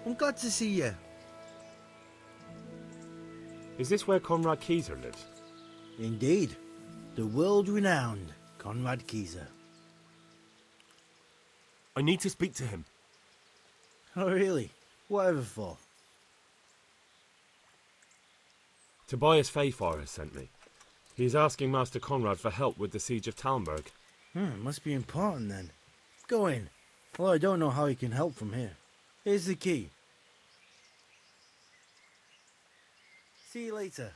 I'm glad to see you. Is this where Conrad Keyser lives? Indeed. The world-renowned Conrad Keyser. I need to speak to him. Oh, really? Whatever for? Tobias Fayfar has sent me. He is asking Master Conrad for help with the siege of Talmberg. Must be important then. Go in. Well, I don't know how he can help from here. Here's the key. See you later.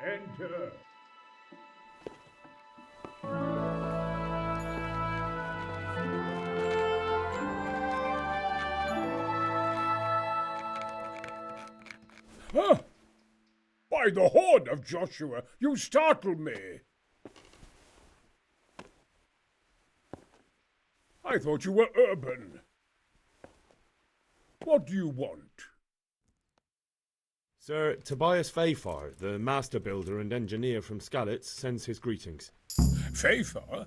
Enter. Huh? By the horn of Joshua, you startled me. I thought you were urban. What do you want? Sir Tobias Fayfar, the master builder and engineer from Skalitz, sends his greetings. Fayfar?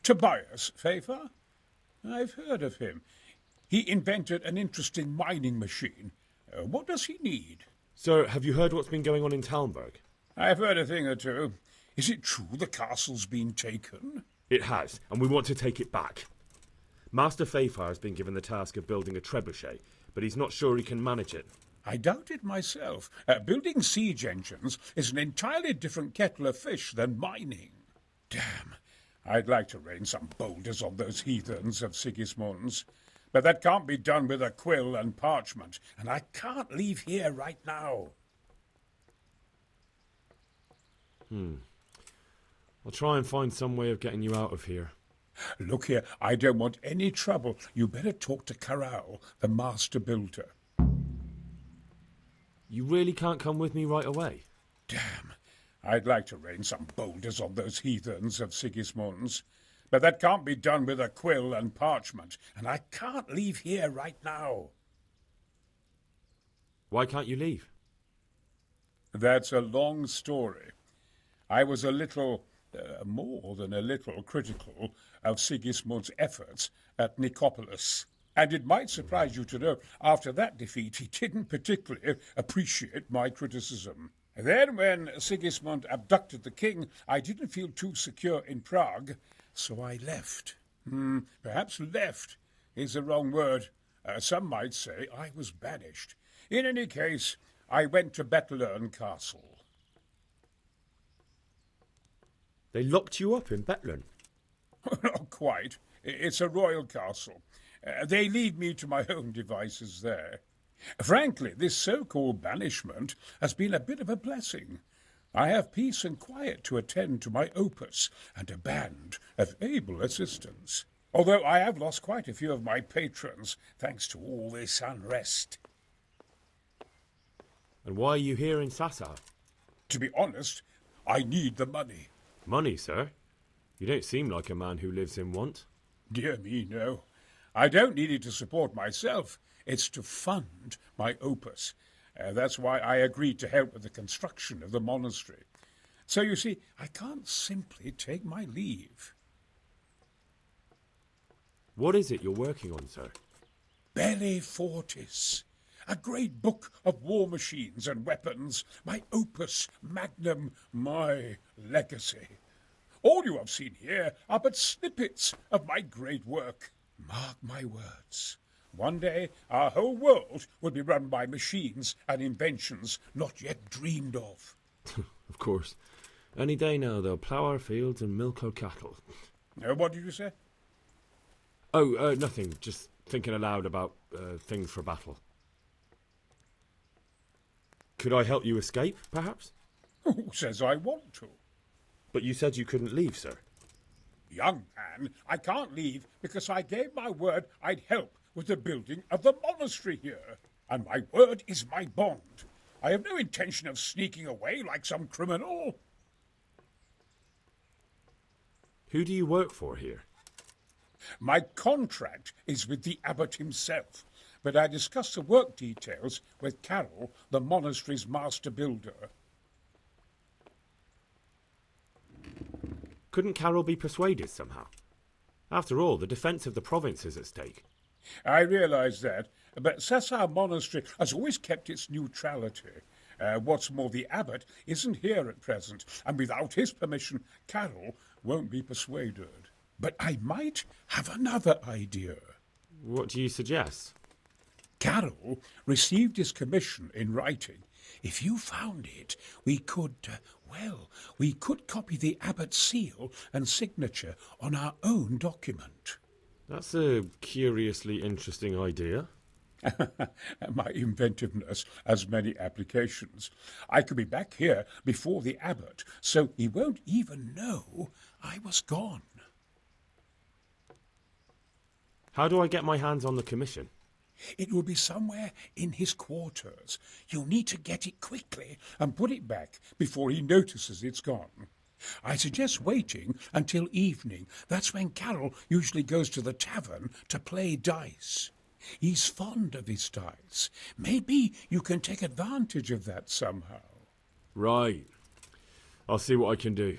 Tobias Fayfar? I've heard of him. He invented an interesting mining machine. What does he need? Sir, have you heard what's been going on in Talmberg? I've heard a thing or two. Is it true the castle's been taken? It has, and we want to take it back. Master Fayfar has been given the task of building a trebuchet, but he's not sure he can manage it. I doubt it myself. Building siege engines is an entirely different kettle of fish than mining. Damn, I'd like to rain some boulders on those heathens of Sigismund's. But that can't be done with a quill and parchment, and I can't leave here right now. I'll try and find some way of getting you out of here. Look here, I don't want any trouble. You better talk to Corral, the master builder. You really can't come with me right away? Damn, I'd like to rain some boulders on those heathens of Sigismund's. But that can't be done with a quill and parchment, and I can't leave here right now. Why can't you leave? That's a long story. I was a little, more than a little, critical of Sigismund's efforts at Nicopolis. And it might surprise you to know, after that defeat, he didn't particularly appreciate my criticism. Then, when Sigismund abducted the king, I didn't feel too secure in Prague, so I left. Perhaps left is the wrong word. Some might say I was banished. In any case, I went to Bethlern Castle. They locked you up in Bethlern? Not quite. It's a royal castle. They leave me to my own devices there. Frankly, this so-called banishment has been a bit of a blessing. I have peace and quiet to attend to my opus and a band of able assistants. Although I have lost quite a few of my patrons, thanks to all this unrest. And why are you here in Sassa? To be honest, I need the money. Money, sir? You don't seem like a man who lives in want. Dear me, no. I don't need it to support myself. It's to fund my opus. That's why I agreed to help with the construction of the monastery. So, you see, I can't simply take my leave. What is it you're working on, sir? Belli Fortis, a great book of war machines and weapons, my opus magnum, my legacy. All you have seen here are but snippets of my great work. Mark my words. One day our whole world will be run by machines and inventions not yet dreamed of. Of course. Any day now they'll plough our fields and milk our cattle. What did you say? Oh, nothing. Just thinking aloud about things for battle. Could I help you escape, perhaps? Who says I want to? But you said you couldn't leave, sir. Young man, I can't leave because I gave my word I'd help with the building of the monastery here. And my word is my bond. I have no intention of sneaking away like some criminal. Who do you work for here? My contract is with the abbot himself, but I discussed the work details with Carol, the monastery's master builder. Couldn't Carol be persuaded somehow? After all, the defence of the province is at stake. I realise that, but Sassau Monastery has always kept its neutrality. What's more, the abbot isn't here at present, and without his permission, Carol won't be persuaded. But I might have another idea. What do you suggest? Carol received his commission in writing. If you found it, we could copy the abbot's seal and signature on our own document. That's a curiously interesting idea. My inventiveness has many applications. I could be back here before the abbot, so he won't even know I was gone. How do I get my hands on the commission? It will be somewhere in his quarters. You'll need to get it quickly and put it back before he notices it's gone. I suggest waiting until evening. That's when Carol usually goes to the tavern to play dice. He's fond of his dice. Maybe you can take advantage of that somehow. Right. I'll see what I can do.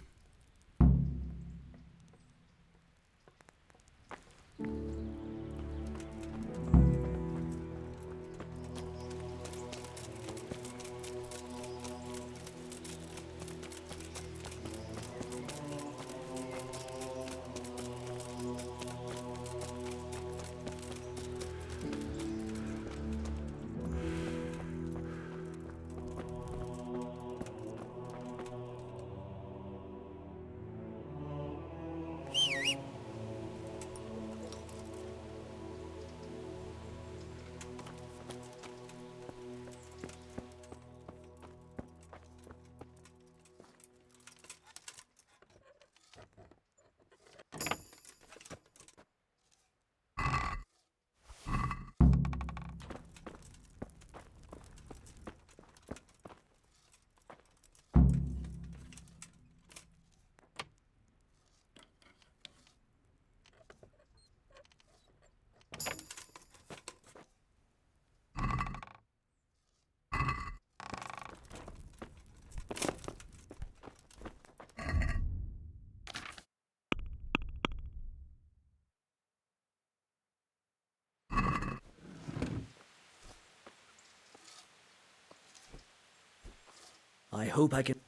I hope I can...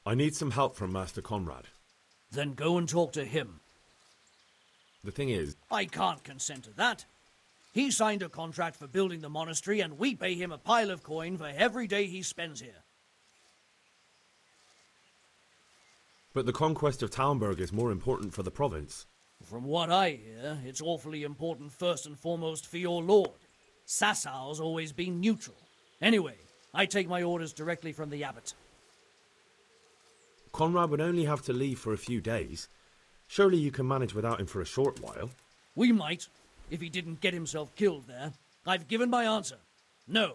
I need some help from Master Conrad. Then go and talk to him. The thing is, I can't consent to that. He signed a contract for building the monastery, and we pay him a pile of coin for every day he spends here. but the conquest of Talmberg is more important for the province. From what I hear, it's awfully important first and foremost for your lord. Sassau's always been neutral. Anyway, I take my orders directly from the abbot. Conrad would only have to leave for a few days. Surely you can manage without him for a short while. We might, if he didn't get himself killed there. I've given my answer. No.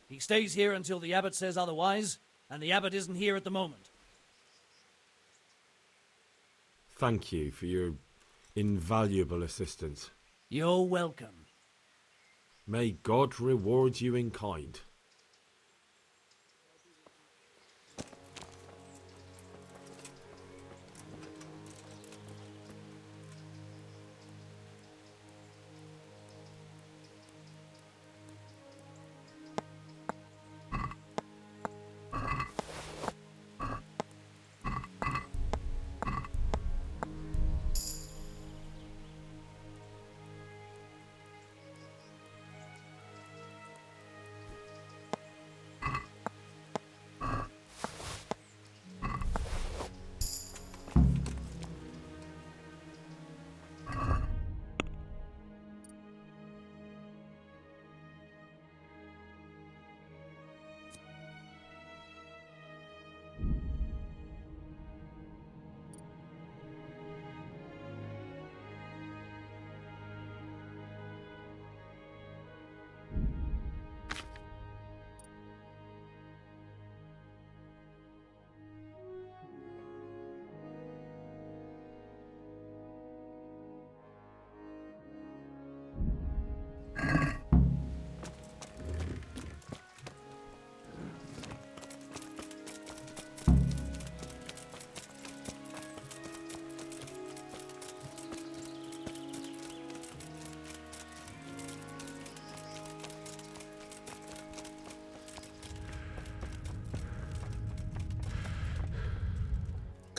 He stays here until the abbot says otherwise, and the abbot isn't here at the moment. Thank you for your invaluable assistance. You're welcome. May God reward you in kind.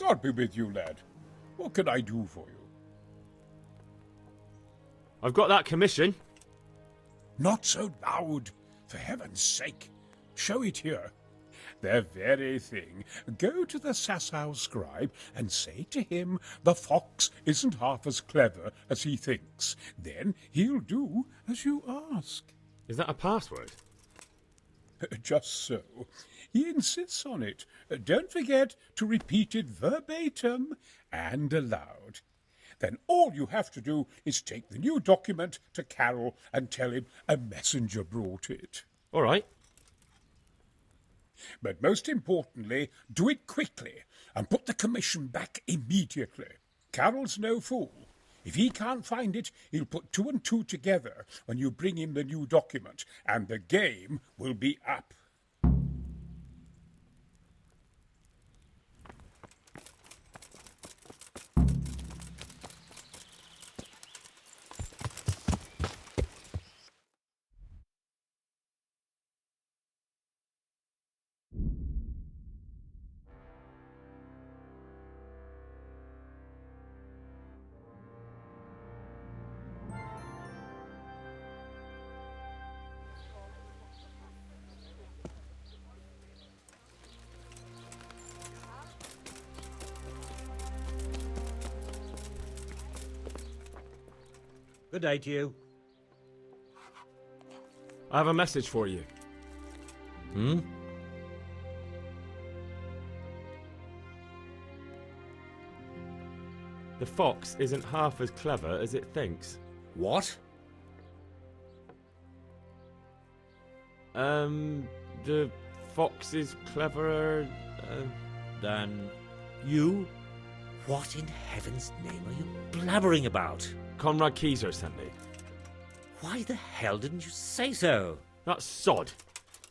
God be with you, lad. What can I do for you? I've got that commission. Not so loud, for heaven's sake. Show it here. The very thing. Go to the Sasau scribe and say to him the fox isn't half as clever as he thinks. Then he'll do as you ask. Is that a password? Just so. He insists on it. Don't forget to repeat it verbatim and aloud. Then all you have to do is take the new document to Carol and tell him a messenger brought it. All right. But most importantly, do it quickly and put the commission back immediately. Carol's no fool. If he can't find it, he'll put 2 and 2 together when you bring him the new document, and the game will be up. Good day to you. I have a message for you. The fox isn't half as clever as it thinks. What? The fox is cleverer. Than you? What in heaven's name are you blabbering about? Conrad Keyser sent me. Why the hell didn't you say so? That sod.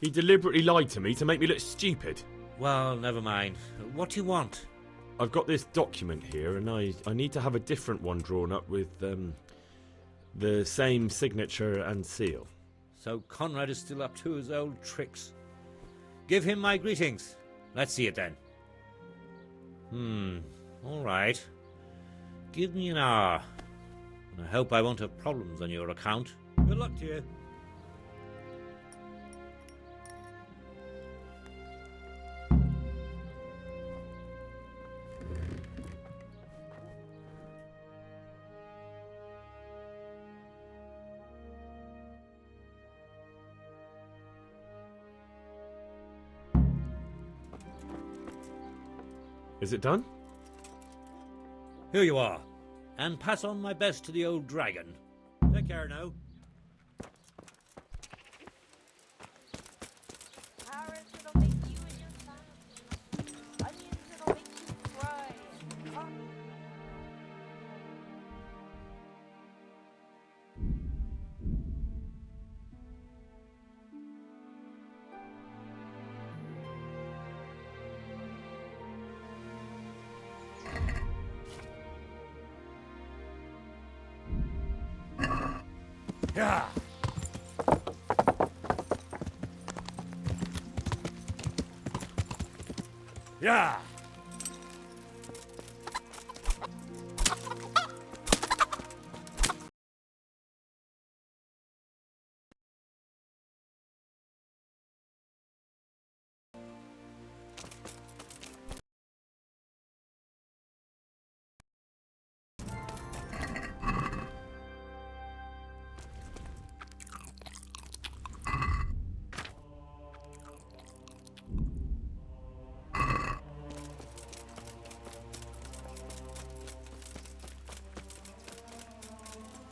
He deliberately lied to me to make me look stupid. Well, never mind. What do you want? I've got this document here, and I need to have a different one drawn up with the same signature and seal. So Conrad is still up to his old tricks. Give him my greetings. Let's see it then. All right. Give me an hour. And I hope I won't have problems on your account. Good luck to you. Is it done? Here you are. And pass on my best to the old dragon. Take care now. Carrots, it'll make you and your family. Onions, it'll make you cry. Yeah. Yeah.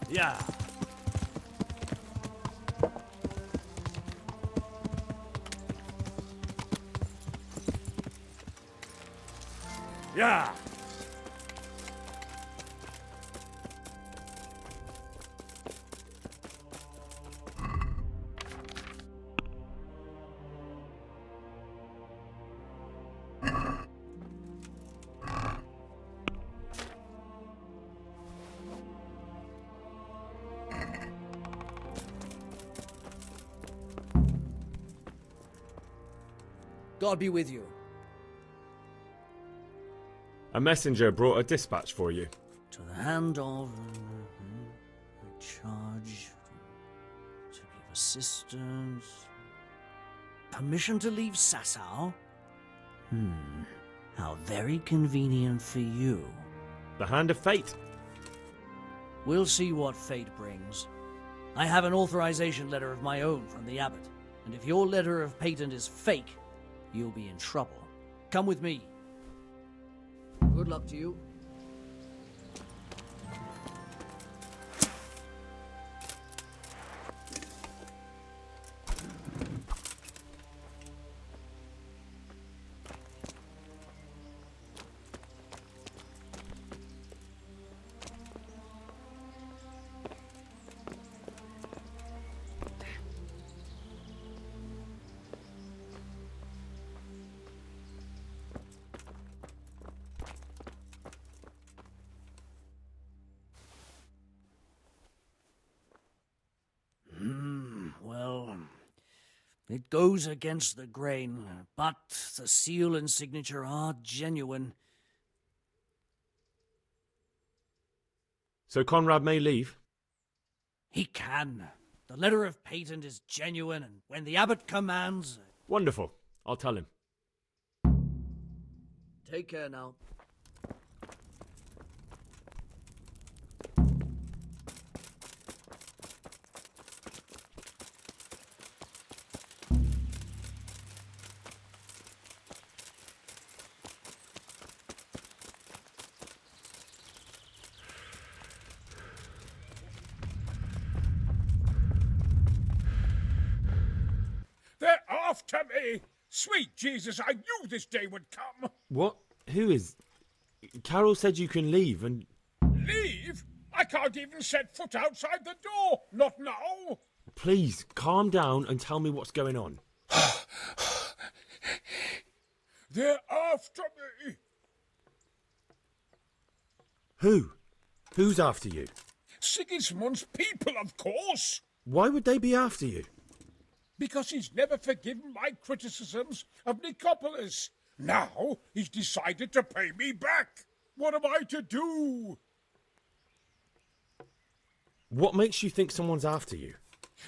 Yeah. Yeah. God be with you. A messenger brought a dispatch for you. To the hand of charge to give assistance. Permission to leave Sasau? How very convenient for you. The Hand of Fate. We'll see what fate brings. I have an authorization letter of my own from the abbot, and if your letter of patent is fake, you'll be in trouble. Come with me. Good luck to you. Well, it goes against the grain, but the seal and signature are genuine. So Conrad may leave? He can. The letter of patent is genuine, and when the abbot commands... Wonderful. I'll tell him. Take care now. They're after me! Sweet Jesus, I knew this day would come! What? Who is... Carol said you can leave and... Leave? I can't even set foot outside the door! Not now! Please, calm down and tell me what's going on. They're after me! Who? Who's after you? Sigismund's people, of course! Why would they be after you? Because he's never forgiven my criticisms of Nicopolis. Now he's decided to pay me back. What am I to do? What makes you think someone's after you?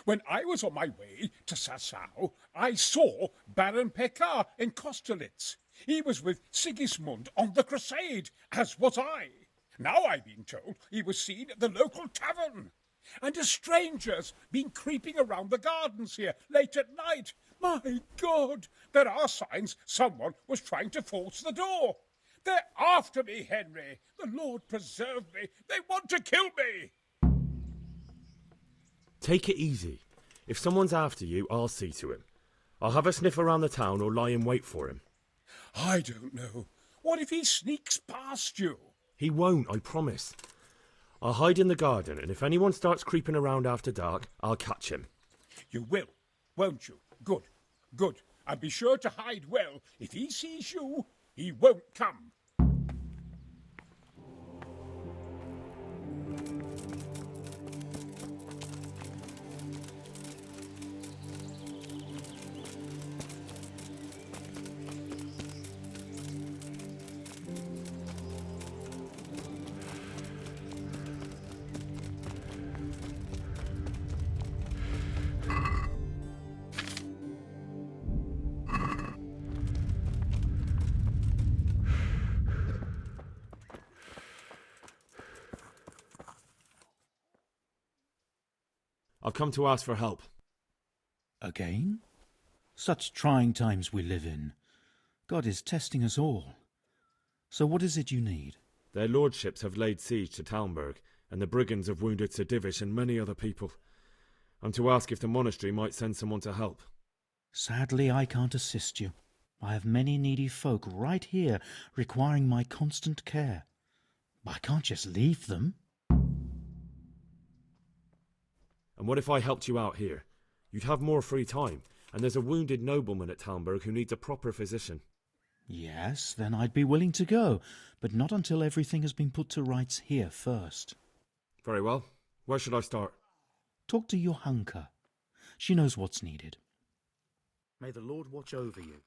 When I was on my way to Sasau, I saw Baron Pekar in Kosterlitz. He was with Sigismund on the crusade, as was I. Now I've been told he was seen at the local tavern. And a stranger's been creeping around the gardens here late at night. My God, there are signs someone was trying to force the door. They're after me, Henry. The Lord preserve me. They want to kill me. Take it easy. If someone's after you, I'll see to him. I'll have a sniff around the town or lie in wait for him. I don't know. What if he sneaks past you? He won't, I promise. I'll hide in the garden, and if anyone starts creeping around after dark, I'll catch him. You will, won't you? Good, good. And be sure to hide well. If he sees you, he won't come. I've come to ask for help. Again? Such trying times we live in. God is testing us all. So what is it you need? Their lordships have laid siege to Talmberg, and the brigands have wounded Sir Divish and many other people. I'm to ask if the monastery might send someone to help. Sadly, I can't assist you. I have many needy folk right here requiring my constant care. I can't just leave them. And what if I helped you out here? You'd have more free time, and there's a wounded nobleman at Talmberg who needs a proper physician. Yes, then I'd be willing to go, but not until everything has been put to rights here first. Very well. Where should I start? Talk to Johanka. She knows what's needed. May the Lord watch over you.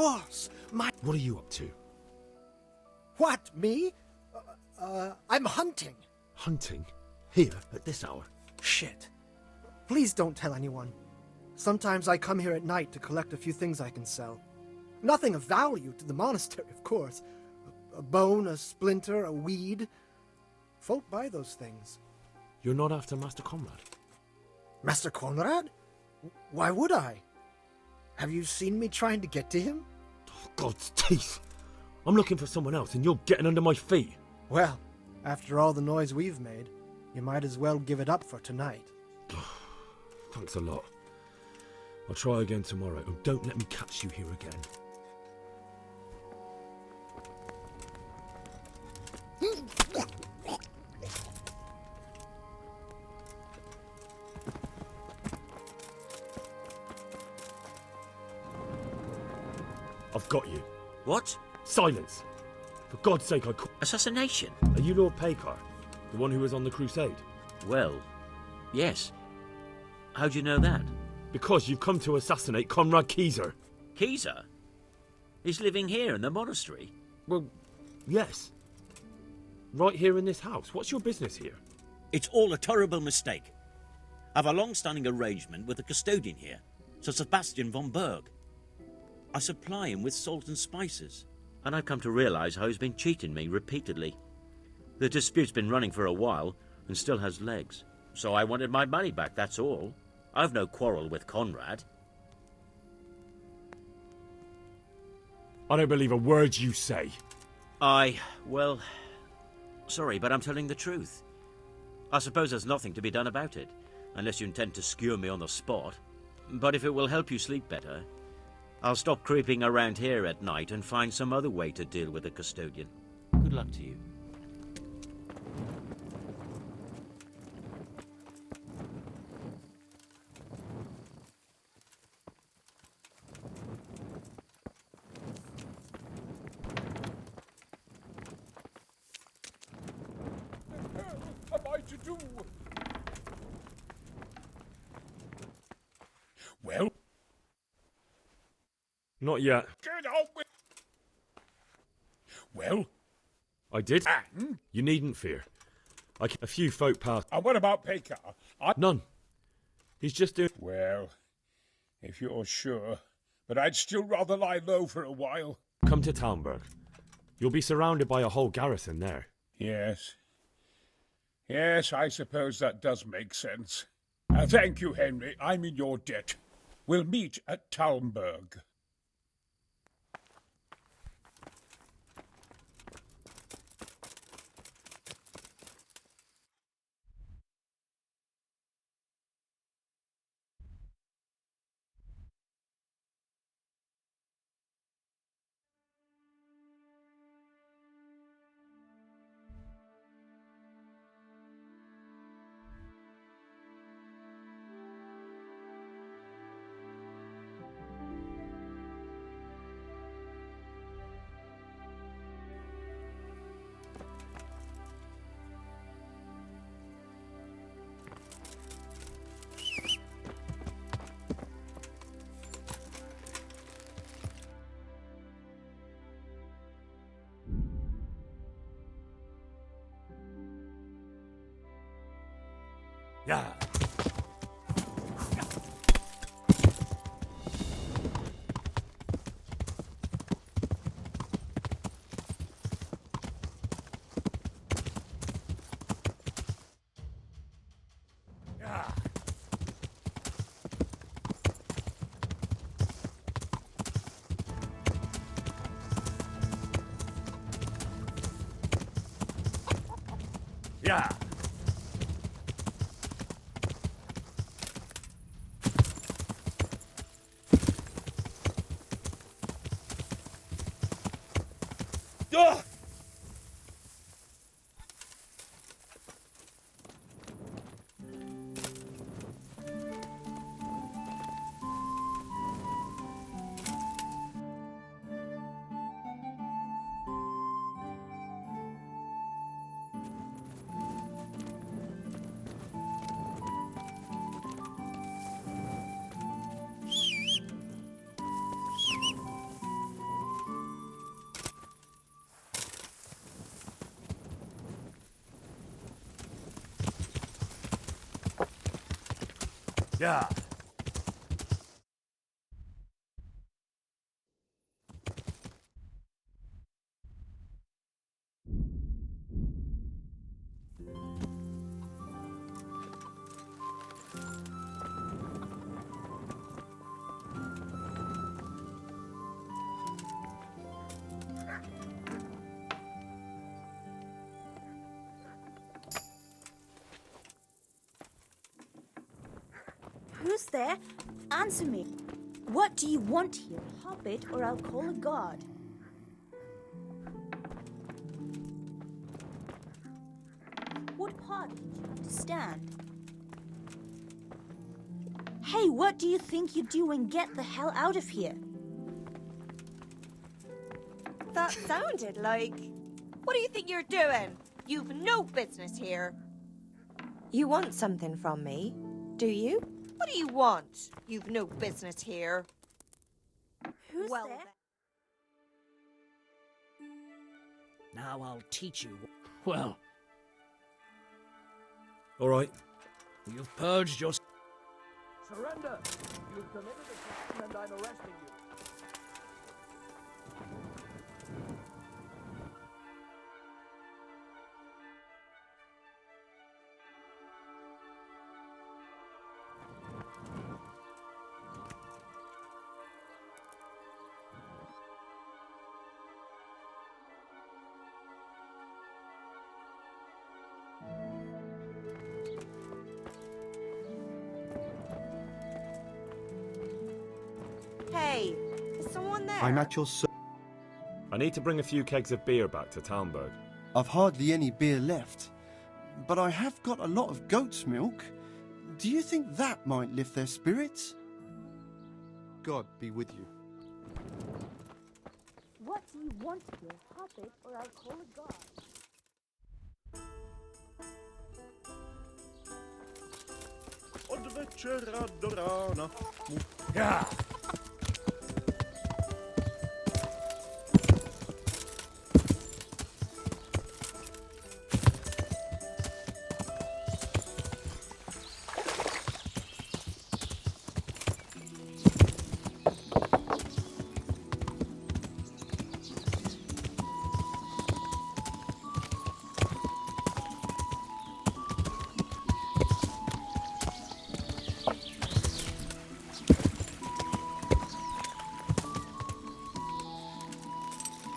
course. What are you up to? What, me? I'm hunting. Hunting? Here, at this hour? Shit. Please don't tell anyone. Sometimes I come here at night to collect a few things I can sell. Nothing of value to the monastery, of course. A bone, a splinter, a weed. Folk buy those things. You're not after Master Conrad? Master Conrad? Why would I? Have you seen me trying to get to him? Oh, God's teeth! I'm looking for someone else and you're getting under my feet. Well, after all the noise we've made, you might as well give it up for tonight. Thanks a lot. I'll try again tomorrow, and don't let me catch you here again. I've got you. What? Silence! For God's sake, Assassination? Are you Lord Pekar? The one who was on the crusade? Well, yes. How do you know that? Because you've come to assassinate Conrad Keyser. Keyser? He's living here in the monastery? Well, yes. Right here in this house. What's your business here? It's all a terrible mistake. I've a long-standing arrangement with the custodian here, Sir Sebastian von Berg. I supply him with salt and spices. And I've come to realise how he's been cheating me repeatedly. The dispute's been running for a while and still has legs. So I wanted my money back, that's all. I've no quarrel with Conrad. I don't believe a word you say. Well, sorry, but I'm telling the truth. I suppose there's nothing to be done about it, unless you intend to skewer me on the spot. But if it will help you sleep better, I'll stop creeping around here at night and find some other way to deal with the custodian. Good luck to you. What am I to do? Well, Not yet. get on with. Well, I did. and You needn't fear. A few folk passed. what about Pekar? None. He's just doing... Well, if you're sure, but I'd still rather lie low for a while. Come to Talmberg. You'll be surrounded by a whole garrison there. Yes. Yes, I suppose that does make sense. Thank you, Henry. I'm in your debt. We'll meet at Talmberg. Yeah. Yeah. Ah! Yeah. Who's there? Answer me. What do you want here, a hobbit or I'll call a god? What part did you understand? Hey, what do you think you're doing? Get the hell out of here. That sounded like... What do you think you're doing? You've no business here. You want something from me, do you? What do you want? You've no business here. Who's Well, there? Now I'll teach you. Well, All right. you've purged your... Surrender! You've committed a crime and I'm arresting you. hey, is someone there? I'm at your I need to bring a few kegs of beer back to Talmberg. I've hardly any beer left, but I have got a lot of goat's milk. Do you think that might lift their spirits? God be with you. What do you want here, a hobbit or I'll call a god? Yeah.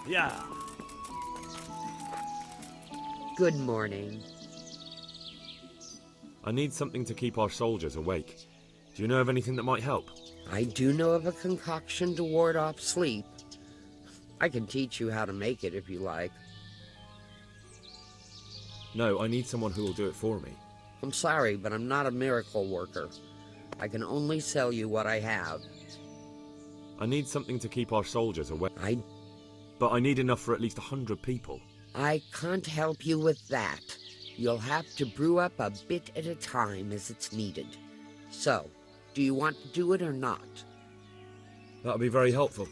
Yeah. Good morning. I need something to keep our soldiers awake. Do you know of anything that might help? I do know of a concoction to ward off sleep. I can teach you how to make it if you like. No, I need someone who will do it for me. I'm sorry, but I'm not a miracle worker. I can only sell you what I have. I need something to keep our soldiers awake. I But I need enough for at least 100 people. I can't help you with that. You'll have to brew up a bit at a time as it's needed. So, do you want to do it or not? That'll be very helpful.